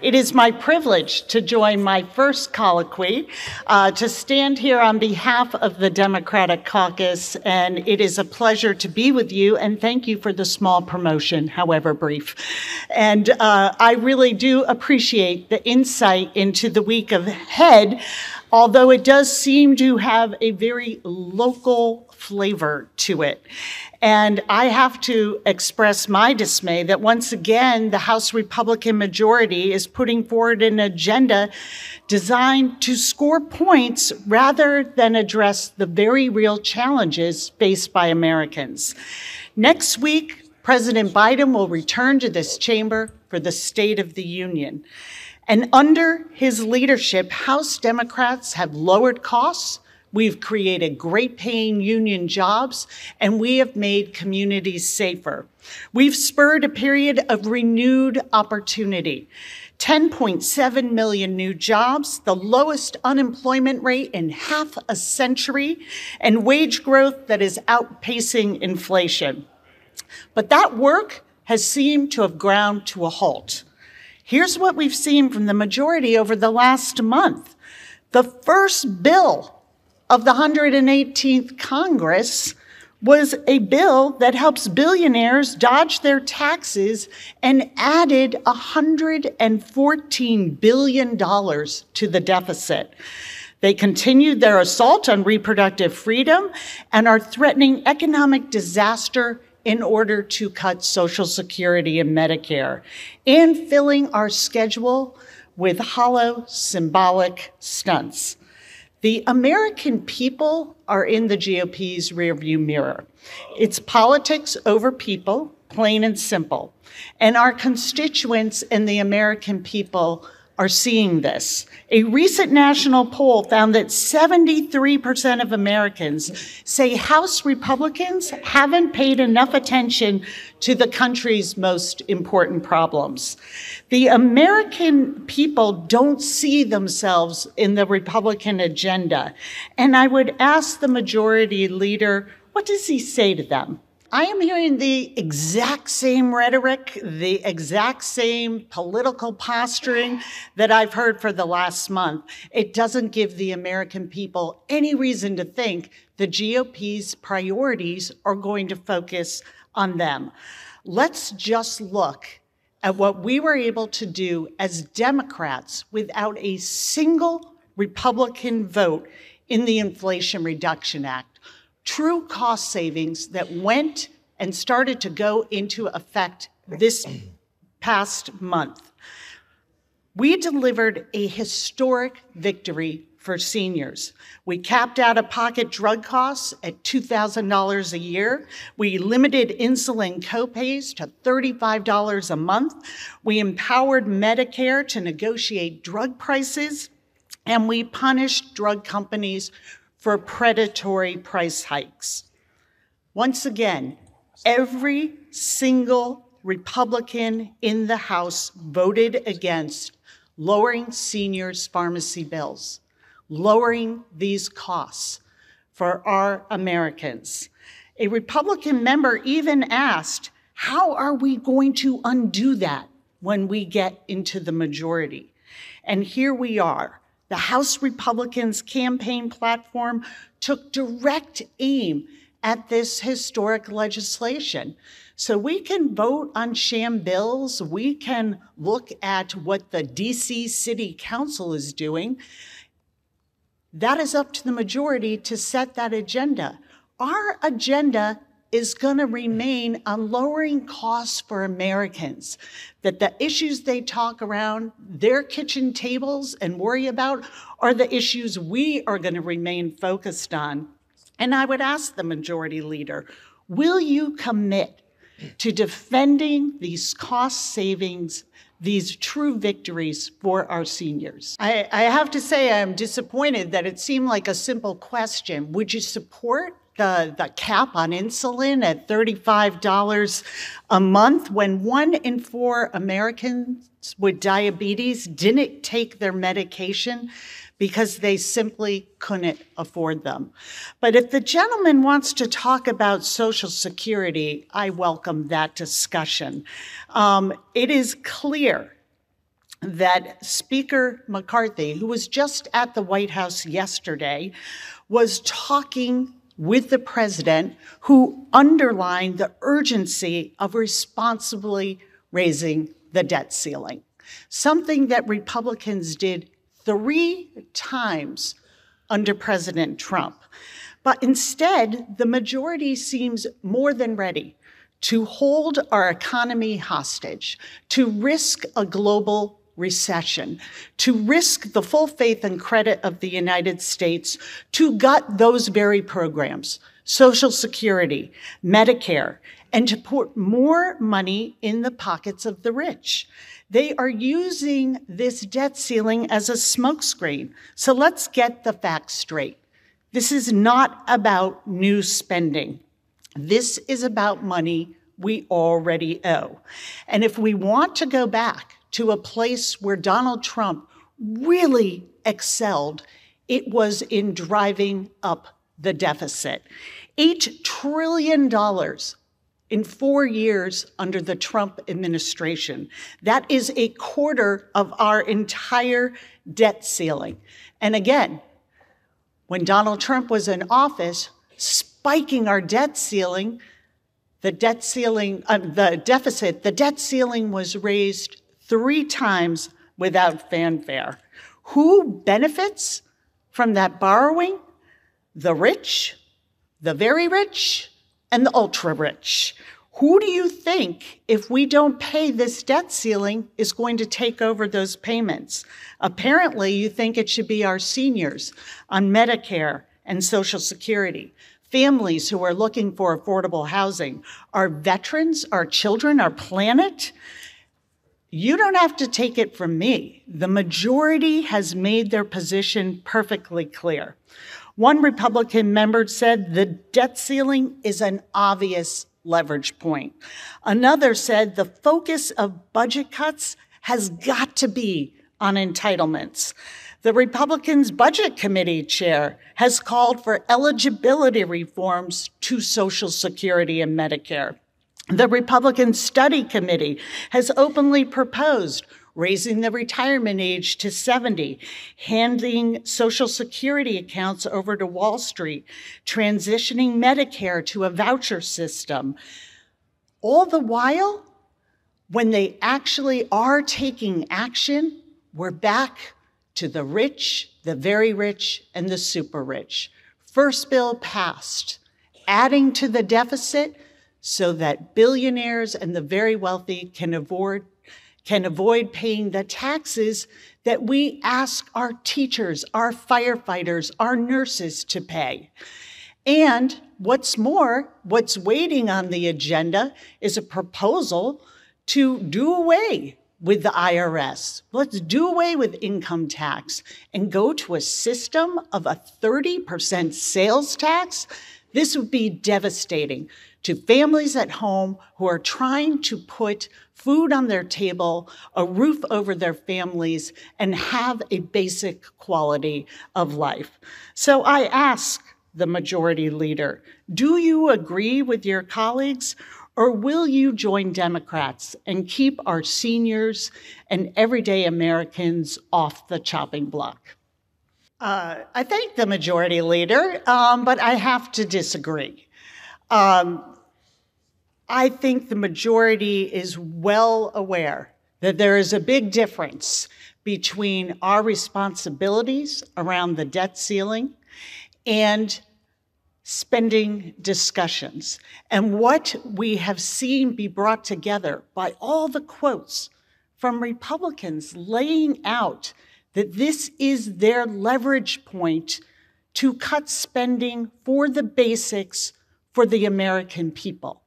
It is my privilege to join my first colloquy, to stand here on behalf of the Democratic Caucus, and it is a pleasure to be with you, and thank you for the small promotion, however brief. And I really do appreciate the insight into the week ahead, although it does seem to have a very local flavor to it. And I have to express my dismay that once again, the House Republican majority is putting forward an agenda designed to score points rather than address the very real challenges faced by Americans. Next week, President Biden will return to this chamber for the State of the Union. And under his leadership, House Democrats have lowered costs, we've created great-paying union jobs, and we have made communities safer. We've spurred a period of renewed opportunity. 10.7 million new jobs, the lowest unemployment rate in half a century, and wage growth that is outpacing inflation. But that work has seemed to have ground to a halt. Here's what we've seen from the majority over the last month. The first bill of the 118th Congress was a bill that helps billionaires dodge their taxes and added $114 billion to the deficit. They continued their assault on reproductive freedom and are threatening economic disaster in order to cut Social Security and Medicare, and filling our schedule with hollow, symbolic stunts. The American people are in the GOP's rearview mirror. It's politics over people, plain and simple. And our constituents and the American people are seeing this. A recent national poll found that 73% of Americans say House Republicans haven't paid enough attention to the country's most important problems. The American people don't see themselves in the Republican agenda. And I would ask the majority leader, what does he say to them? I am hearing the exact same rhetoric, the exact same political posturing that I've heard for the last month. It doesn't give the American people any reason to think the GOP's priorities are going to focus on them. Let's just look at what we were able to do as Democrats without a single Republican vote in the Inflation Reduction Act. True cost savings that went and started to go into effect this past month. We delivered a historic victory for seniors. We capped out-of-pocket drug costs at $2,000 a year. We limited insulin copays to $35 a month. We empowered Medicare to negotiate drug prices, and we punished drug companies for predatory price hikes. Once again, every single Republican in the House voted against lowering seniors' pharmacy bills, lowering these costs for our Americans. A Republican member even asked, how are we going to undo that when we get into the majority? And here we are. The House Republicans' campaign platform took direct aim at this historic legislation. So we can vote on sham bills. We can look at what the DC City Council is doing. That is up to the majority to set that agenda. Our agenda is going to remain on lowering costs for Americans, that the issues they talk around their kitchen tables and worry about are the issues we are going to remain focused on. And I would ask the majority leader, will you commit to defending these cost savings, these true victories for our seniors? I have to say I'm disappointed that it seemed like a simple question. Would you support the cap on insulin at $35 a month when 1 in 4 Americans with diabetes didn't take their medication because they simply couldn't afford them? But if the gentleman wants to talk about Social Security, I welcome that discussion. It is clear that Speaker McCarthy, who was just at the White House yesterday, was talking with the president, who underlined the urgency of responsibly raising the debt ceiling, something that Republicans did 3 times under President Trump. But instead, the majority seems more than ready to hold our economy hostage, to risk a global recession, to risk the full faith and credit of the United States, to gut those very programs, Social Security, Medicare, and to put more money in the pockets of the rich. They are using this debt ceiling as a smokescreen. So let's get the facts straight. This is not about new spending. This is about money we already owe. And if we want to go back to a place where Donald Trump really excelled, it was in driving up the deficit. $8 trillion in 4 years under the Trump administration. That is a quarter of our entire debt ceiling. And again, when Donald Trump was in office, spiking our debt ceiling, the debt ceiling was raised 3 times without fanfare. Who benefits from that borrowing? The rich, the very rich, and the ultra-rich. Who do you think, if we don't pay this debt ceiling, is going to take over those payments? Apparently, you think it should be our seniors on Medicare and Social Security, families who are looking for affordable housing, our veterans, our children, our planet. You don't have to take it from me. The majority has made their position perfectly clear. One Republican member said the debt ceiling is an obvious leverage point. Another said the focus of budget cuts has got to be on entitlements. The Republicans' Budget Committee chair has called for eligibility reforms to Social Security and Medicare. The Republican Study Committee has openly proposed raising the retirement age to 70, handing Social Security accounts over to Wall Street, transitioning Medicare to a voucher system. All the while, when they actually are taking action, we're back to the rich, the very rich, and the super rich. First bill passed, adding to the deficit so that billionaires and the very wealthy can avoid paying the taxes that we ask our teachers, our firefighters, our nurses to pay. And what's more, what's waiting on the agenda is a proposal to do away with the IRS. Let's do away with income tax and go to a system of a 30% sales tax. This would be devastating to families at home who are trying to put food on their table, a roof over their families, and have a basic quality of life. So I ask the majority leader, do you agree with your colleagues, or will you join Democrats and keep our seniors and everyday Americans off the chopping block? I thank the majority leader, but I have to disagree. I think the majority is well aware that there is a big difference between our responsibilities around the debt ceiling and spending discussions. And what we have seen be brought together by all the quotes from Republicans laying out that this is their leverage point to cut spending for the basics for the American people.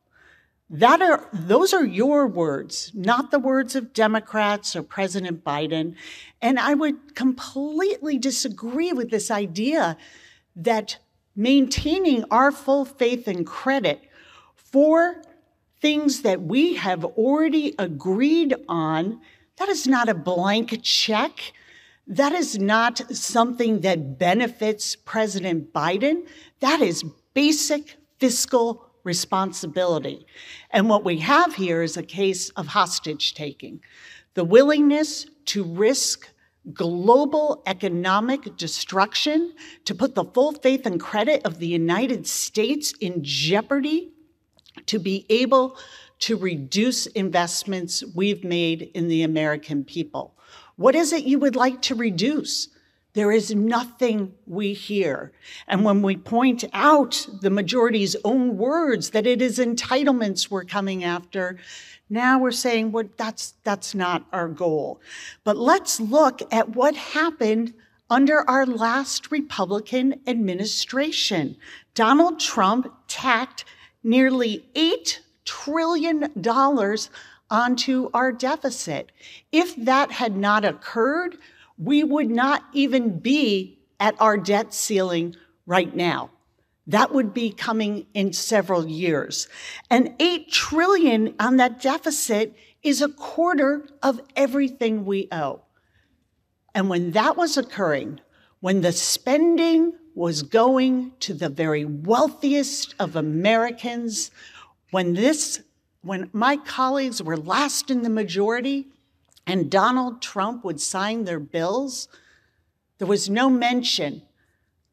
Those are your words, not the words of Democrats or President Biden. And I would completely disagree with this idea that maintaining our full faith and credit for things that we have already agreed on, that is not a blank check. That is not something that benefits President Biden. That is basic fiscal responsibility. And what we have here is a case of hostage taking. the willingness to risk global economic destruction, to put the full faith and credit of the United States in jeopardy, to be able to reduce investments we've made in the American people. What is it you would like to reduce? There is nothing we hear. And when we point out the majority's own words that it is entitlements we're coming after, now we're saying, well, that's not our goal. But let's look at what happened under our last Republican administration. Donald Trump tacked nearly $8 trillion onto our deficit. If that had not occurred, we would not even be at our debt ceiling right now. That would be coming in several years. And $8 trillion on that deficit is a quarter of everything we owe. And when that was occurring, when the spending was going to the very wealthiest of Americans, when my colleagues were last in the majority and Donald Trump would sign their bills, there was no mention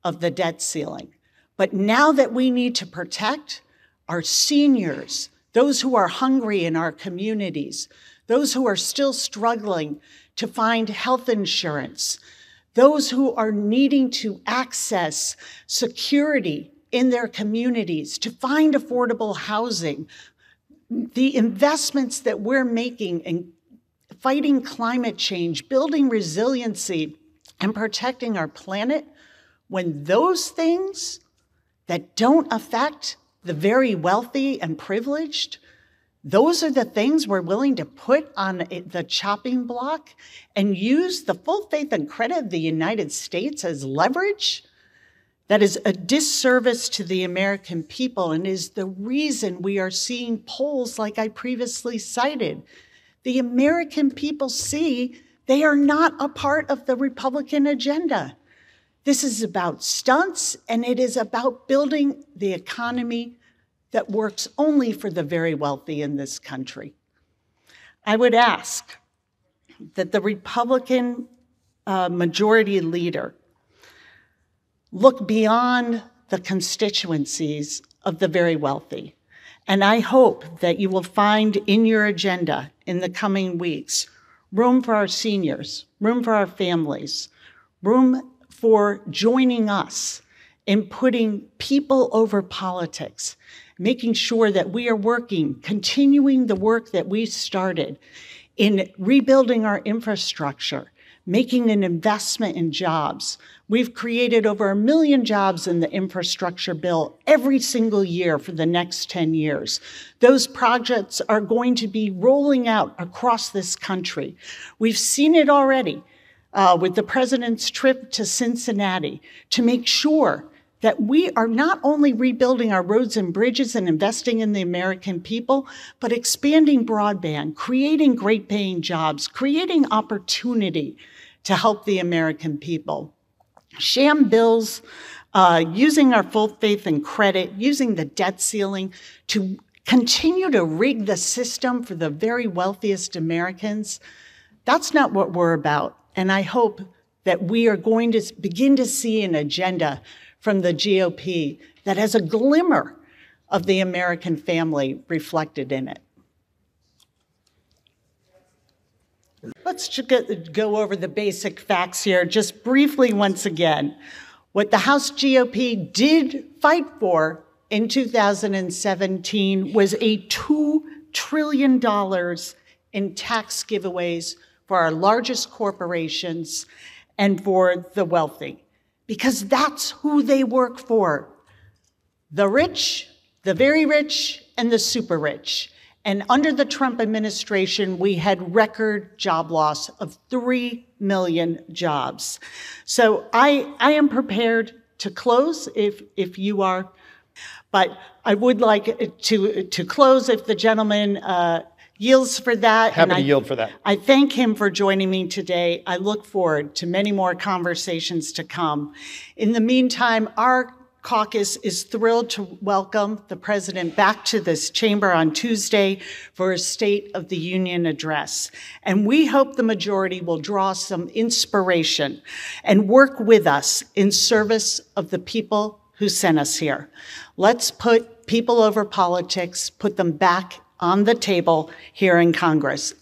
of the debt ceiling. But now that we need to protect our seniors, those who are hungry in our communities, those who are still struggling to find health insurance, those who are needing to access security in their communities, to find affordable housing, the investments that we're making in fighting climate change, building resiliency, and protecting our planet, when those things that don't affect the very wealthy and privileged, those are the things we're willing to put on the chopping block and use the full faith and credit of the United States as leverage, that is a disservice to the American people and is the reason we are seeing polls like I previously cited. The American people see they are not a part of the Republican agenda. This is about stunts, and it is about building the economy that works only for the very wealthy in this country. I would ask that the Republican majority leader look beyond the constituencies of the very wealthy. And I hope that you will find in your agenda in the coming weeks room for our seniors, room for our families, room for joining us in putting people over politics, making sure that we are working, continuing the work that we started in rebuilding our infrastructure, making an investment in jobs. We've created over 1 million jobs in the infrastructure bill every single year for the next 10 years. Those projects are going to be rolling out across this country. We've seen it already with the president's trip to Cincinnati to make sure that we are not only rebuilding our roads and bridges and investing in the American people, but expanding broadband, creating great paying jobs, creating opportunity to help the American people. Sham bills, using our full faith and credit, using the debt ceiling to continue to rig the system for the very wealthiest Americans, that's not what we're about. And I hope that we are going to begin to see an agenda from the GOP that has a glimmer of the American family reflected in it. Let's go over the basic facts here just briefly once again. What the House GOP did fight for in 2017 was a $2 trillion in tax giveaways for our largest corporations and for the wealthy, because that's who they work for. The rich, the very rich, and the super rich. And under the Trump administration, we had record job loss of 3 million jobs. So I am prepared to close if you are, but I would like to close if the gentleman yields for that. Happy to yield for that. I thank him for joining me today. I look forward to many more conversations to come. In the meantime, our caucus is thrilled to welcome the president back to this chamber on Tuesday for a State of the Union address. And we hope the majority will draw some inspiration and work with us in service of the people who sent us here. Let's put people over politics, put them back on the table here in Congress.